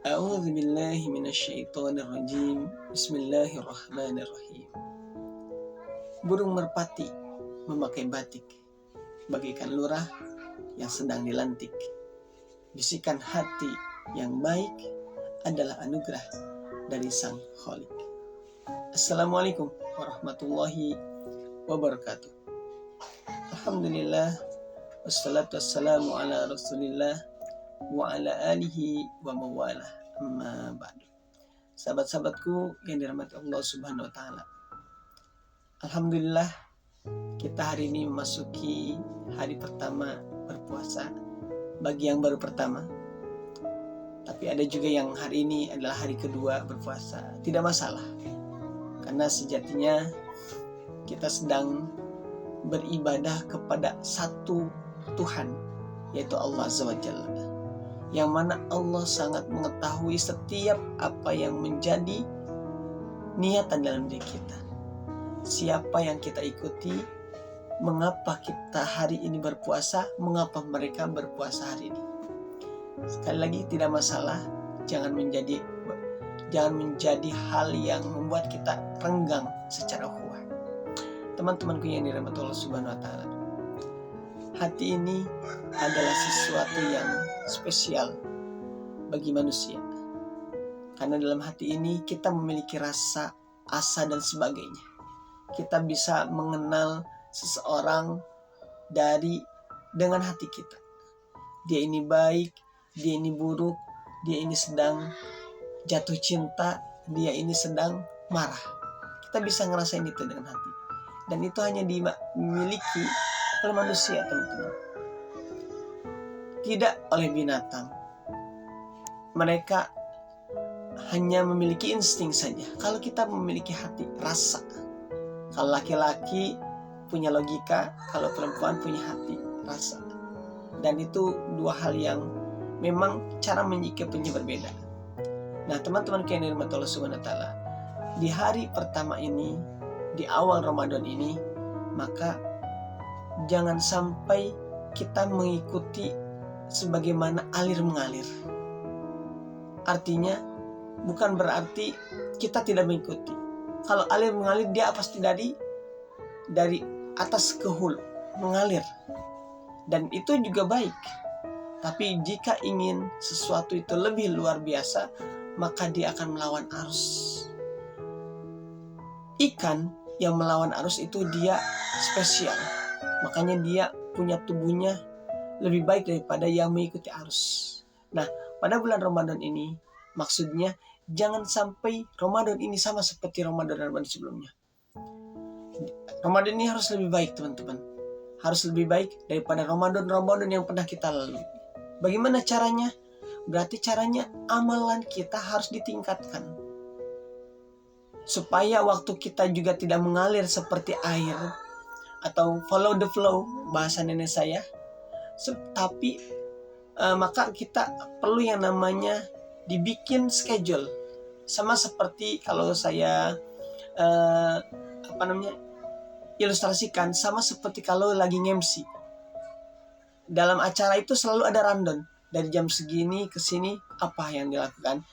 A'udzu billahi minasyaitonir rajim. Bismillahirrahmanirrahim. Burung merpati memakai batik bagaikan lurah yang sedang dilantik. Bisikan hati yang baik adalah anugerah dari Sang Khalik. Assalamualaikum warahmatullahi wabarakatuh. Alhamdulillah, wassalatu wassalamu ala rasulillah wa ala alihi wa mawalah, amma ba'du. Sahabat-sahabatku yang dirahmati Allah Subhanahu wa taala. Alhamdulillah, kita hari ini memasuki hari pertama berpuasa bagi yang baru pertama. Tapi ada juga yang hari ini adalah hari kedua berpuasa. Tidak masalah. Karena sejatinya kita sedang beribadah kepada satu Tuhan, yaitu Allah Azza wa Jalla, yang mana Allah sangat mengetahui setiap apa yang menjadi niatan dalam diri kita. Siapa yang kita ikuti, mengapa kita hari ini berpuasa, mengapa mereka berpuasa hari ini. Sekali lagi, tidak masalah, jangan menjadi hal yang membuat kita renggang secara ukhuwah. Teman-temanku yang dirahmati Allah Subhanahu wa taala, hati ini adalah sesuatu yang spesial bagi manusia. Karena dalam hati ini kita memiliki rasa, asa, dan sebagainya. Kita bisa mengenal seseorang dengan hati kita. Dia ini baik, dia ini buruk, dia ini sedang jatuh cinta, dia ini sedang marah. Kita bisa ngerasain itu dengan hati. Dan itu hanya dimiliki oleh manusia, teman-teman. Tidak oleh binatang. Mereka hanya memiliki insting saja. Kalau kita memiliki hati, rasa. Kalau laki-laki punya logika, kalau perempuan punya hati, rasa. Dan itu dua hal yang memang cara menyikapinya berbeda. Nah, teman-teman yang dirahmati Allah Subhanahu wa taala, di hari pertama ini, di awal Ramadan ini, maka jangan sampai kita mengikuti sebagaimana alir mengalir. Artinya bukan berarti kita tidak mengikuti. Kalau alir mengalir, dia pasti dari atas ke hulu mengalir. Dan itu juga baik. Tapi jika ingin sesuatu itu lebih luar biasa, maka dia akan melawan arus. Ikan yang melawan arus itu dia spesial. Makanya dia punya tubuhnya lebih baik daripada yang mengikuti arus. Nah, pada bulan Ramadan ini, maksudnya jangan sampai Ramadan ini sama seperti Ramadan sebelumnya. Ramadan ini harus lebih baik, teman-teman. Harus lebih baik daripada Ramadan yang pernah kita lalui. Bagaimana caranya? Berarti caranya amalan kita harus ditingkatkan. Supaya waktu kita juga tidak mengalir seperti air, atau follow the flow, bahasa nenek saya. Tapi maka kita perlu yang namanya dibikin schedule. Sama seperti kalau saya ilustrasikan, sama seperti kalau lagi nge-MC. Dalam acara itu selalu ada rundown. Dari jam segini ke sini apa yang dilakukan,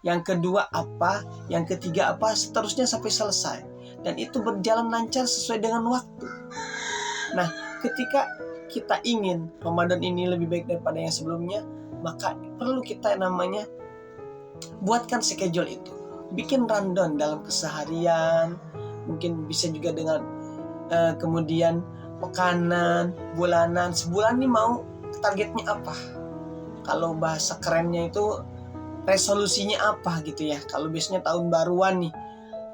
yang kedua apa, yang ketiga apa, seterusnya sampai selesai. Dan itu berjalan lancar sesuai dengan waktu. Nah, ketika kita ingin Ramadan ini lebih baik daripada yang sebelumnya, maka perlu kita namanya buatkan schedule itu. Bikin rundown dalam keseharian, mungkin bisa juga dengan kemudian pekanan, bulanan, sebulan ini mau targetnya apa. Kalau bahasa kerennya itu resolusinya apa gitu ya. Kalau biasanya tahun baruan nih,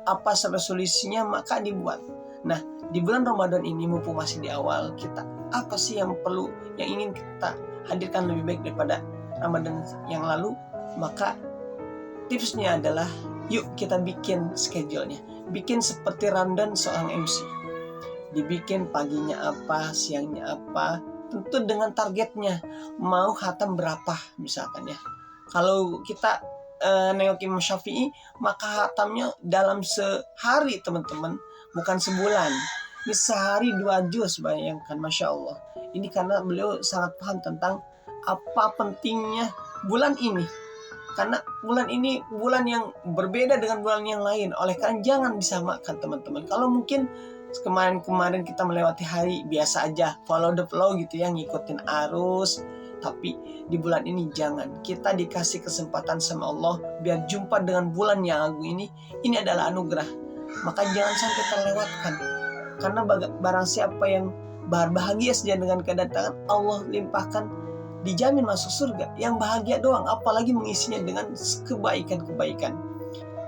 apa resolusinya, maka dibuat. Nah, di bulan Ramadan ini mumpung masih di awal, kita apa sih yang ingin kita hadirkan lebih baik daripada Ramadan yang lalu? Maka tipsnya adalah yuk kita bikin schedule-nya. Bikin seperti rundown seorang MC. Dibikin paginya apa, siangnya apa, tentu dengan targetnya. Mau khatam berapa misalkan ya. Kalau kita nengok Imam Syafi'i, maka khatamnya dalam sehari, teman-teman, bukan sebulan. Ini sehari 2 juz, bayangkan, Masya Allah. Ini karena beliau sangat paham tentang apa pentingnya bulan ini. Karena bulan ini bulan yang berbeda dengan bulan yang lain. Oleh karena jangan disamakan teman-teman. Kalau mungkin kemarin-kemarin kita melewati hari biasa aja, follow the flow gitu ya, ngikutin arus. Tapi di bulan ini jangan. Kita dikasih kesempatan sama Allah biar jumpa dengan bulan yang agung ini. Ini adalah anugerah. Maka jangan sampai terlewatkan. Karena barang siapa yang berbahagia saja dengan kedatangan Allah limpahkan, dijamin masuk surga. Yang bahagia doang, apalagi mengisinya dengan kebaikan-kebaikan.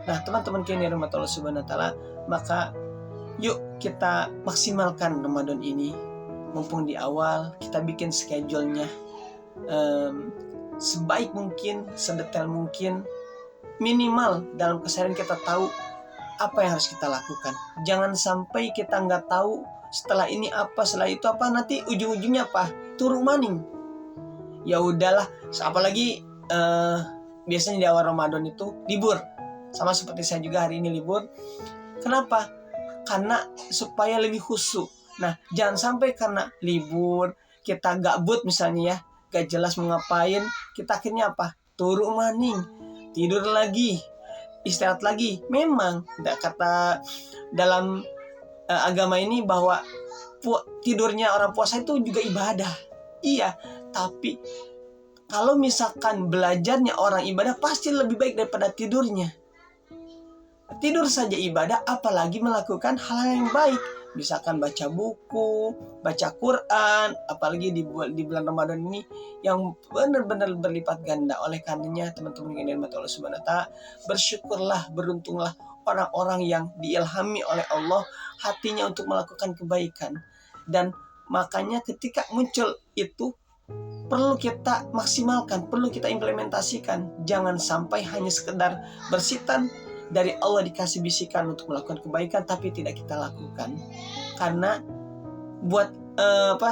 Nah teman-teman kini rahmat Allah subhanahu wa ta'ala, maka yuk kita maksimalkan Ramadan ini. Mumpung di awal, kita bikin schedule-nya sebaik mungkin, sedetail mungkin. Minimal dalam keseharian kita tahu apa yang harus kita lakukan. Jangan sampai kita nggak tahu setelah ini apa, setelah itu apa, nanti ujung-ujungnya apa? Turu maning. Ya udahlah, apalagi biasanya di awal Ramadan itu libur. Sama seperti saya juga hari ini libur. Kenapa? Karena supaya lebih khusyuk. Nah, jangan sampai karena libur kita gabut misalnya ya, gak jelas mau ngapain, kita akhirnya apa? Turu maning, tidur lagi, istirahat lagi. Memang tidak kata dalam agama ini bahwa tidurnya orang puasa itu juga ibadah. Iya, tapi kalau misalkan belajarnya orang ibadah pasti lebih baik daripada tidurnya. Tidur saja ibadah, apalagi melakukan hal yang baik. Misalkan baca buku, baca Quran, apalagi di bulan Ramadan ini yang benar-benar berlipat ganda. Oleh karenanya teman-teman yang dirahmati Allah Subhanahu wa ta'ala, bersyukurlah, beruntunglah orang-orang yang diilhami oleh Allah hatinya untuk melakukan kebaikan. Dan makanya ketika muncul itu perlu kita maksimalkan, perlu kita implementasikan. Jangan sampai hanya sekedar bersitan dari Allah dikasih bisikan untuk melakukan kebaikan tapi tidak kita lakukan. Karena buat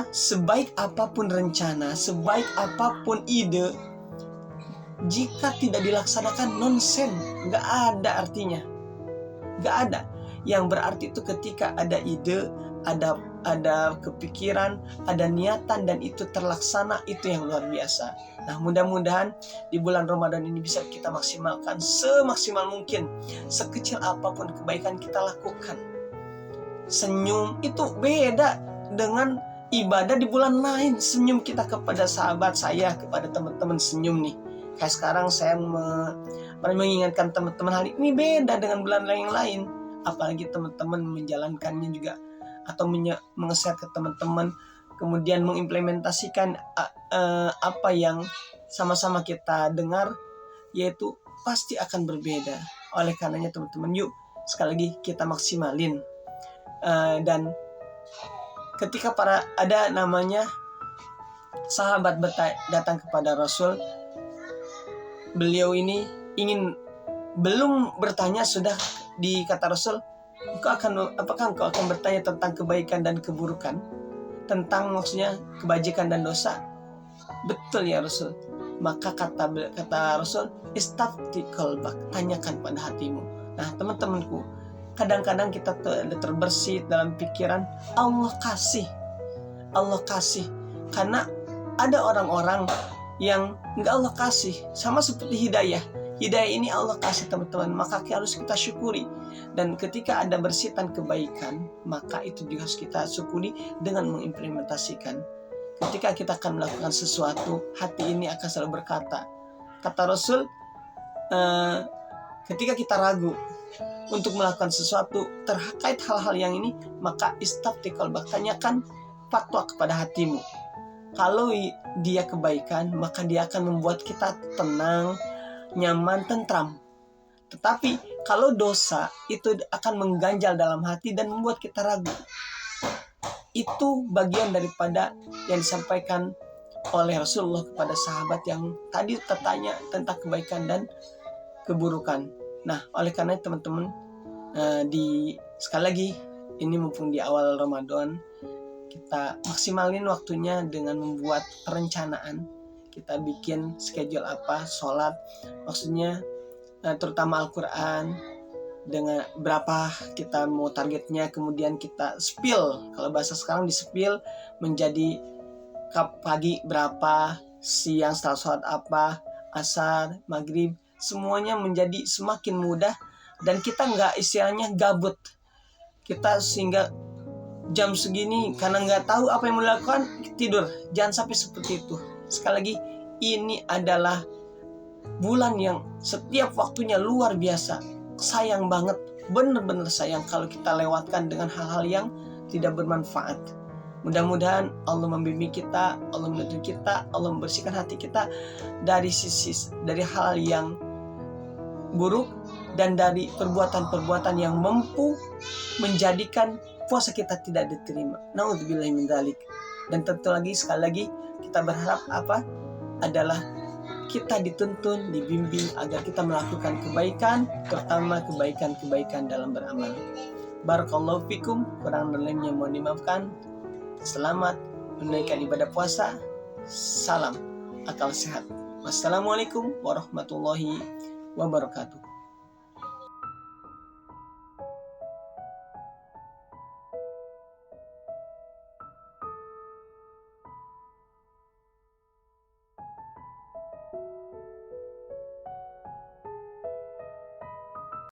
sebaik apapun rencana, sebaik apapun ide, jika tidak dilaksanakan nonsen, nggak ada artinya, nggak ada. Yang berarti itu ketika ada ide, ada kepikiran, ada niatan, dan itu terlaksana, itu yang luar biasa. Nah mudah-mudahan di bulan Ramadan ini bisa kita maksimalkan semaksimal mungkin. Sekecil apapun kebaikan kita lakukan. Senyum itu beda dengan ibadah di bulan lain. Senyum kita kepada sahabat saya, kepada teman-teman senyum nih. Kayak sekarang saya mengingatkan teman-teman hal ini beda dengan bulan yang lain. Apalagi teman-teman menjalankannya juga atau menge-share ke teman-teman, kemudian mengimplementasikan apa yang sama-sama kita dengar, yaitu pasti akan berbeda. Oleh karenanya teman-teman, yuk sekali lagi kita maksimalin. Dan ketika ada namanya sahabat datang kepada Rasul, beliau ini belum bertanya sudah dikata Rasul, apakah engkau akan bertanya tentang kebaikan dan keburukan? Tentang maksudnya kebajikan dan dosa? Betul ya Rasul. Maka kata Rasul, istafti qalbak, tanyakan pada hatimu. Nah teman-temanku, kadang-kadang kita terbersit dalam pikiran, Allah kasih. Karena ada orang-orang yang enggak Allah kasih. Sama seperti hidayah ini Allah kasih teman-teman, maka harus kita syukuri. Dan ketika ada bersitan kebaikan, maka itu juga harus kita syukuri dengan mengimplementasikan. Ketika kita akan melakukan sesuatu, hati ini akan selalu berkata, kata Rasul, ketika kita ragu untuk melakukan sesuatu terkait hal-hal yang ini, maka istafti qalbak, tanyakan fatwa kepada hatimu. Kalau dia kebaikan, maka dia akan membuat kita tenang, nyaman, tentram. Tetapi kalau dosa, itu akan mengganjal dalam hati dan membuat kita ragu. Itu bagian daripada yang disampaikan oleh Rasulullah kepada sahabat yang tadi tertanya tentang kebaikan dan keburukan. Nah, oleh karena teman-teman, sekali lagi ini mumpung di awal Ramadan, kita maksimalin waktunya dengan membuat perencanaan. Kita bikin schedule sholat, maksudnya terutama Al-Quran, dengan berapa kita mau targetnya, kemudian kita spill, kalau bahasa sekarang di-spill menjadi pagi berapa, siang setelah sholat apa, asar, maghrib, semuanya menjadi semakin mudah dan kita nggak istilahnya gabut. Kita sehingga jam segini karena nggak tahu apa yang mau dilakukan tidur. Jangan sampai seperti itu. Sekali lagi, ini adalah bulan yang setiap waktunya luar biasa. Sayang banget, bener-bener sayang kalau kita lewatkan dengan hal-hal yang tidak bermanfaat. Mudah-mudahan Allah membimbing kita, Allah menuntun kita, Allah membersihkan hati kita dari hal yang buruk dan dari perbuatan-perbuatan yang mampu menjadikan puasa kita tidak diterima. Naudzubillahi min dzalik. Dan tentu lagi sekali lagi kita berharap adalah kita dituntun, dibimbing agar kita melakukan kebaikan, terutama kebaikan-kebaikan dalam beramal. Barakallahu fikum, kurang dan lebihnya mohon dimaafkan. Selamat menunaikan ibadah puasa. Salam akal sehat. Wassalamualaikum warahmatullahi wabarakatuh.